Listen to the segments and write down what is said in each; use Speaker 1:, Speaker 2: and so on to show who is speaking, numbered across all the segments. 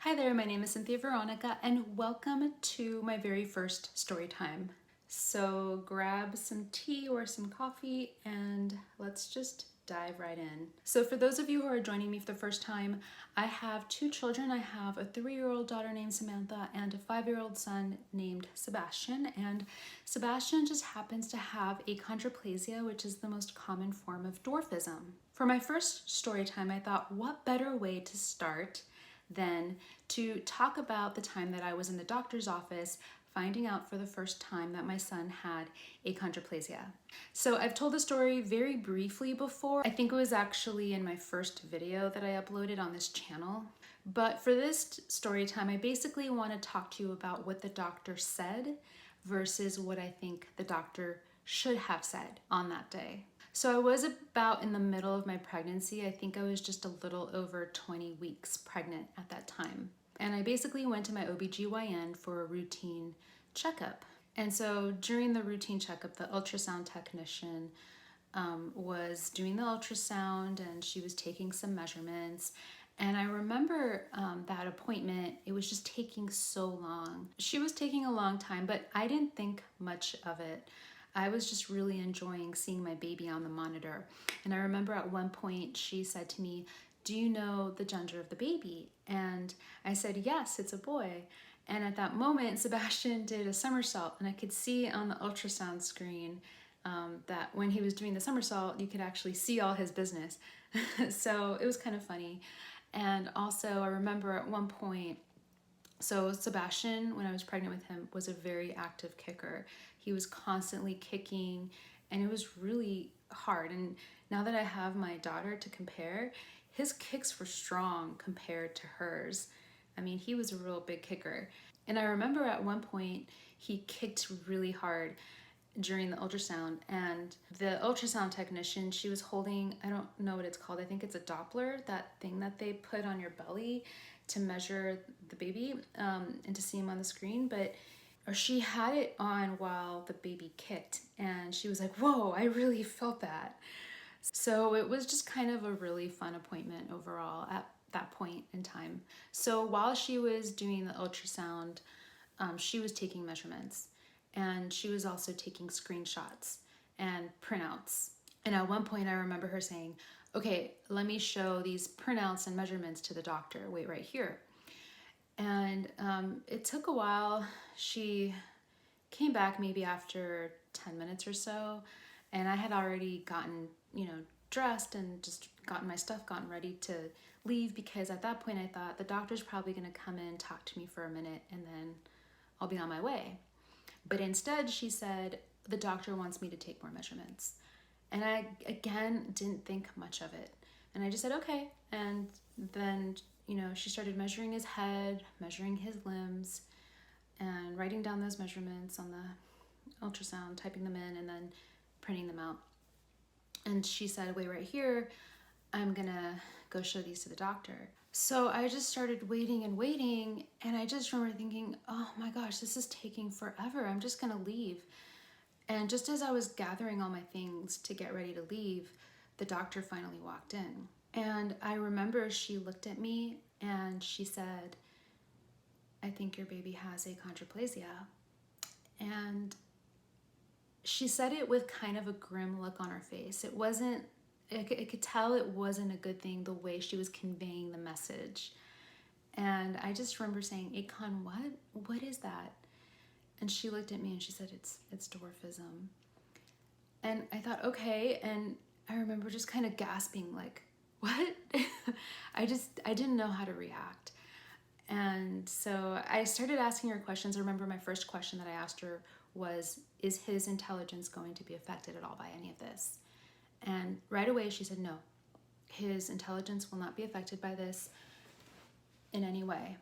Speaker 1: Hi there, my name is Cynthia Veronica, and welcome to my very first story time. So grab some tea or some coffee and let's just dive right in. So for those of you who are joining me for the first time, I have two children. I have a 3-year-old daughter named Samantha and a 5-year-old son named Sebastian. And Sebastian just happens to have achondroplasia, which is the most common form of dwarfism. For my first story time, I thought, what better way to start than to talk about the time that I was in the doctor's office finding out for the first time that my son had achondroplasia. So I've told the story very briefly before. I think it was actually in my first video that I uploaded on this channel. But for this story time, I basically want to talk to you about what the doctor said versus what I think the doctor should have said on that day. So I was about in the middle of my pregnancy. I think I was just a little over 20 weeks pregnant at that time. And I basically went to my OBGYN for a routine checkup. And so during the routine checkup, the ultrasound technician was doing the ultrasound and she was taking some measurements. And I remember that appointment, it was just taking so long. She was taking a long time, but I didn't think much of it. I was just really enjoying seeing my baby on the monitor. And I remember at one point she said to me, "Do you know the gender of the baby?" And I said, "Yes, it's a boy." And at that moment, Sebastian did a somersault, and I could see on the ultrasound screen that when he was doing the somersault, you could actually see all his business. So it was kind of funny. And also I remember at one point, so Sebastian, when I was pregnant with him, was a very active kicker. He was constantly kicking and it was really hard. And now that I have my daughter to compare, his kicks were strong compared to hers. I mean, he was a real big kicker. And I remember at one point he kicked really hard during the ultrasound, and the ultrasound technician, she was holding, I don't know what it's called, I think it's a Doppler, that thing that they put on your belly to measure the baby and to see him on the screen, but she had it on while the baby kicked, and she was like, "Whoa, I really felt that." So it was just kind of a really fun appointment overall at that point in time. So while she was doing the ultrasound, she was taking measurements, and she was also taking screenshots and printouts. And at one point I remember her saying, "Okay, let me show these printouts and measurements to the doctor. Wait right here." And it took a while. She came back maybe after 10 minutes or so, and I had already gotten, dressed and just gotten my stuff, gotten ready to leave, because at that point I thought the doctor's probably going to come in, talk to me for a minute, and then I'll be on my way. But instead she said, "The doctor wants me to take more measurements." And I, again, didn't think much of it. And I just said, "Okay." And then, she started measuring his head, measuring his limbs, and writing down those measurements on the ultrasound, typing them in, and then printing them out. And she said, "Wait right here. I'm gonna go show these to the doctor." So I just started waiting and waiting, and I just remember thinking, "Oh my gosh, this is taking forever. I'm just gonna leave." And just as I was gathering all my things to get ready to leave, the doctor finally walked in. And I remember she looked at me and she said, "I think your baby has achondroplasia." And she said it with kind of a grim look on her face. It wasn't, I could tell it wasn't a good thing the way she was conveying the message. And I just remember saying, "Achon, what? What is that?" And she looked at me and she said, it's dwarfism." And I thought, okay. And I remember just kind of gasping, like, what? I didn't know how to react. And so I started asking her questions. I remember my first question that I asked her was, "Is his intelligence going to be affected at all by any of this?" And right away she said, "No, his intelligence will not be affected by this in any way."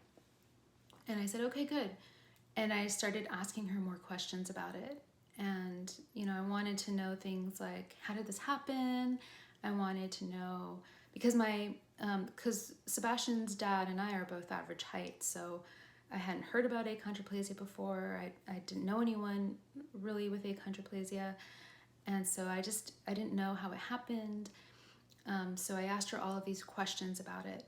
Speaker 1: And I said, "Okay, good." And I started asking her more questions about it. And, I wanted to know things like, how did this happen? I wanted to know, because because Sebastian's dad and I are both average height, so I hadn't heard about achondroplasia before. I didn't know anyone really with achondroplasia. And so I didn't know how it happened. So I asked her all of these questions about it.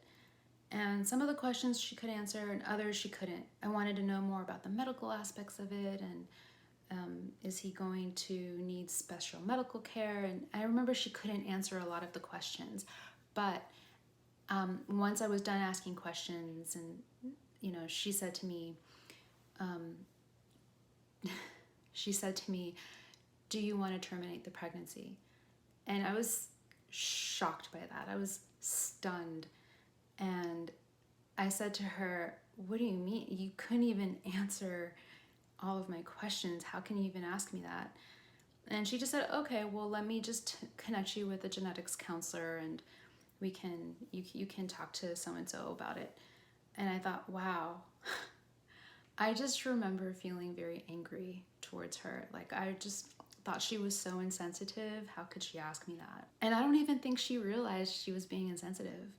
Speaker 1: And some of the questions she could answer and others she couldn't. I wanted to know more about the medical aspects of it, and is he going to need special medical care? And I remember she couldn't answer a lot of the questions. But once I was done asking questions, and she said to me, do you want to terminate the pregnancy? And I was shocked by that. I was stunned. And I said to her, what do you mean? You couldn't even answer all of my questions. How can you even ask me that? And she just said, okay, well, let me just connect you with a genetics counselor, and you can talk to so-and-so about it. And I thought, wow. I just remember feeling very angry towards her. Like, I just thought she was so insensitive. How could she ask me that? And I don't even think she realized she was being insensitive.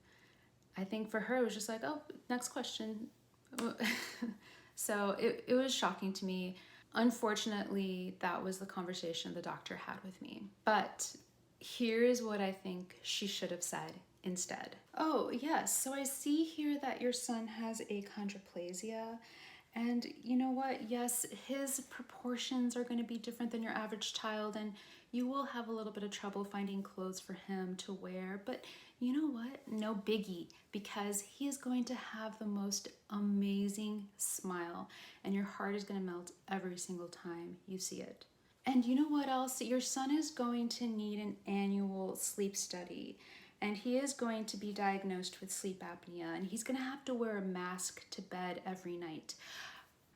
Speaker 1: I think for her, it was just like, oh, next question. So it was shocking to me. Unfortunately, that was the conversation the doctor had with me. But here's what I think she should have said instead. Oh, yes, so I see here that your son has achondroplasia. And you know what? Yes, his proportions are going to be different than your average child, and you will have a little bit of trouble finding clothes for him to wear. But you know what? No biggie, because he is going to have the most amazing smile, and your heart is going to melt every single time you see it. And you know what else? Your son is going to need an annual sleep study, and he is going to be diagnosed with sleep apnea, and he's going to have to wear a mask to bed every night.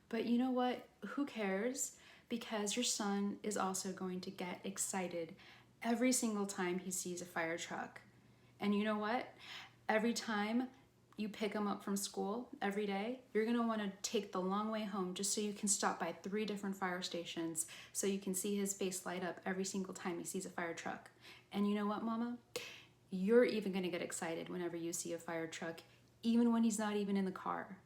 Speaker 1: But you know what? Who cares? Because your son is also going to get excited every single time he sees a fire truck. And you know what? Every time you pick him up from school every day, you're going to want to take the long way home just so you can stop by 3 different fire stations so you can see his face light up every single time he sees a fire truck. And you know what, Mama? You're even going to get excited whenever you see a fire truck, even when he's not even in the car.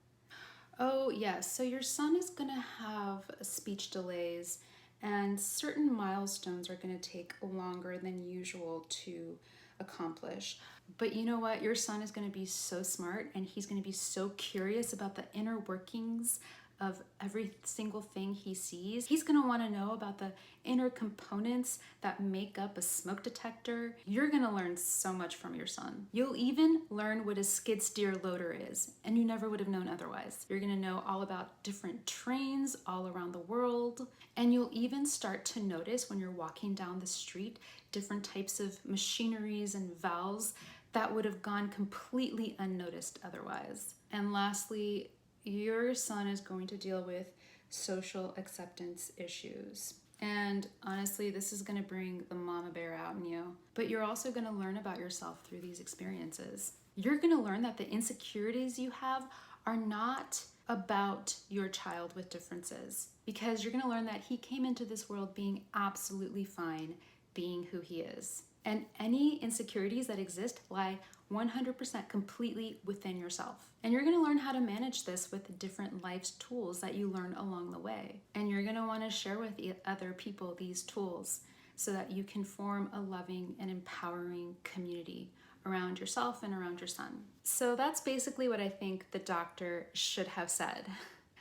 Speaker 1: Oh, yes. So your son is going to have speech delays, and certain milestones are going to take longer than usual to accomplish. But you know what? Your son is going to be so smart, and he's going to be so curious about the inner workings of every single thing he sees. He's going to want to know about the inner components that make up a smoke detector. You're going to learn so much from your son. You'll even learn what a skid steer loader is, and you never would have known otherwise. You're going to know all about different trains all around the world, and you'll even start to notice when you're walking down the street different types of machineries and valves that would have gone completely unnoticed otherwise. And lastly, your son is going to deal with social acceptance issues. And honestly, this is going to bring the mama bear out in you. But you're also going to learn about yourself through these experiences. You're going to learn that the insecurities you have are not about your child with differences, because you're going to learn that he came into this world being absolutely fine being who he is. And any insecurities that exist lie 100% completely within yourself. And you're going to learn how to manage this with different life's tools that you learn along the way. And you're going to want to share with other people these tools so that you can form a loving and empowering community around yourself and around your son. So that's basically what I think the doctor should have said.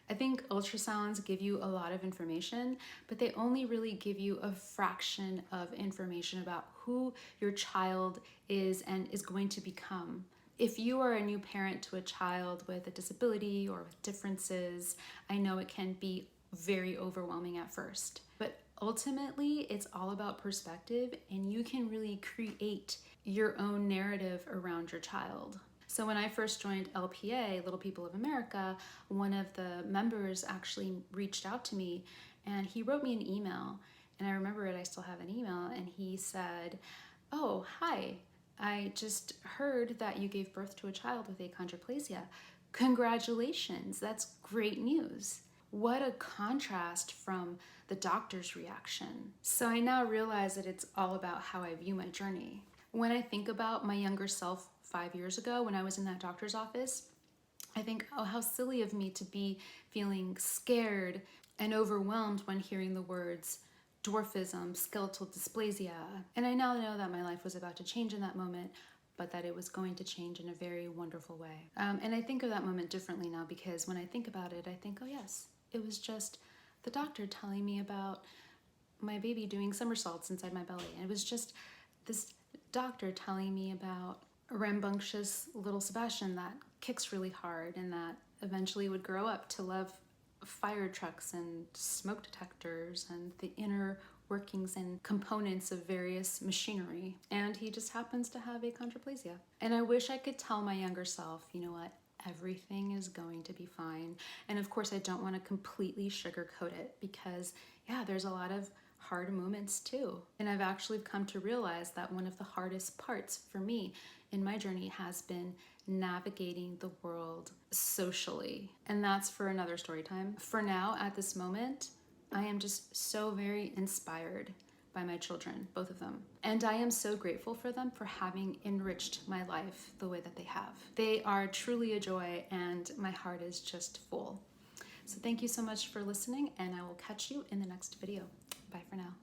Speaker 1: I think ultrasounds give you a lot of information, but they only really give you a fraction of information about who your child is and is going to become. If you are a new parent to a child with a disability or with differences, I know it can be very overwhelming at first. But ultimately, it's all about perspective, and you can really create your own narrative around your child. So when I first joined LPA, Little People of America, one of the members actually reached out to me, and he wrote me an email. And I remember it, I still have an email, and he said, "Oh, hi, I just heard that you gave birth to a child with achondroplasia. Congratulations, that's great news." What a contrast from the doctor's reaction. So I now realize that it's all about how I view my journey. When I think about my younger self 5 years ago when I was in that doctor's office, I think, oh, how silly of me to be feeling scared and overwhelmed when hearing the words dwarfism, skeletal dysplasia. And I now know that my life was about to change in that moment, but that it was going to change in a very wonderful way. And I think of that moment differently now, because when I think about it, I think, oh yes, it was just the doctor telling me about my baby doing somersaults inside my belly. And it was just this doctor telling me about a rambunctious little Sebastian that kicks really hard and that eventually would grow up to love fire trucks and smoke detectors and the inner workings and components of various machinery. And he just happens to have achondroplasia. And I wish I could tell my younger self, you know what, everything is going to be fine. And of course, I don't want to completely sugarcoat it, because yeah, there's a lot of hard moments too. And I've actually come to realize that one of the hardest parts for me in my journey has been navigating the world socially. And that's for another story time. For now, at this moment, I am just so very inspired by my children, both of them. And I am so grateful for them for having enriched my life the way that they have. They are truly a joy, and my heart is just full. So thank you so much for listening, and I will catch you in the next video. Bye for now.